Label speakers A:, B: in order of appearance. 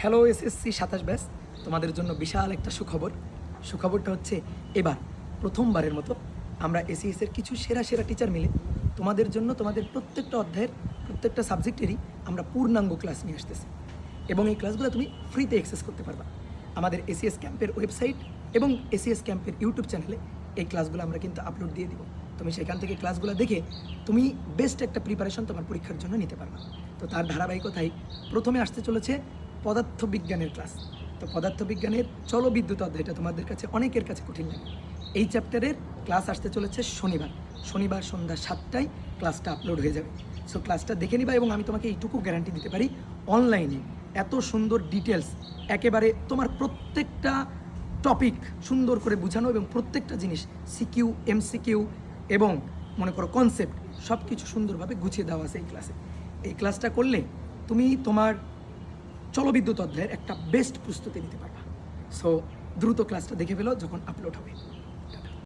A: Hello SSC 27 batch, তোমাদের জন্য বিশাল একটা সুখবরটা হচ্ছে এবার প্রথমবারের মতো আমরা এসিএসের কিছু সেরা সেরা টিচার মিলে তোমাদের জন্য তোমাদের প্রত্যেকটা অধ্যায়ের প্রত্যেকটা সাবজেক্টেরই আমরা পূর্ণাঙ্গ ক্লাস নিয়ে আসতেছি এবং এই ক্লাসগুলো তুমি ফ্রিতে অ্যাক্সেস করতে পারবা আমাদের এসিএস ক্যাম্পের ওয়েবসাইট এবং এসিএস ক্যাম্পের ইউটিউব চ্যানেলে। এই ক্লাসগুলো আমরা কিন্তু আপলোড দিয়ে দিব, তুমি সেখান থেকে ক্লাসগুলো দেখে তুমি বেস্ট একটা প্রিপারেশন তোমার পরীক্ষার জন্য নিতে পারবা। তো তার ধারাবাহিকতায় প্রথমে আসতে চলেছে পদার্থবিজ্ঞানের ক্লাস। তো পদার্থবিজ্ঞানের জলবিদ্যুৎ অধ্যায়টা তোমাদের কাছে অনেকের কাছে কঠিন লাগে। এই চ্যাপ্টারের ক্লাস আসতে চলেছে শনিবার সন্ধ্যা 7টায় ক্লাসটা আপলোড হয়ে যাবে। সো ক্লাসটা দেখে নিবা এবং আমি তোমাকে এইটুকু গ্যারান্টি দিতে পারি, অনলাইনে এত সুন্দর ডিটেলস একেবারে তোমার প্রত্যেকটা টপিক সুন্দর করে বোঝানো এবং প্রত্যেকটা জিনিস সিকিউ এমসিকিউ এবং মনে করো কনসেপ্ট সব কিছু সুন্দরভাবে গুছিয়ে দেওয়া আছে এই ক্লাসে। এই ক্লাসটা করলে তুমি তোমার জলবিদ্যুৎ অধ্যায়ের একটা বেস্ট প্রস্তুতি নিতে পারবা। সো দ্রুত ক্লাসটা দেখে ফেলো যখন আপলোড হবে।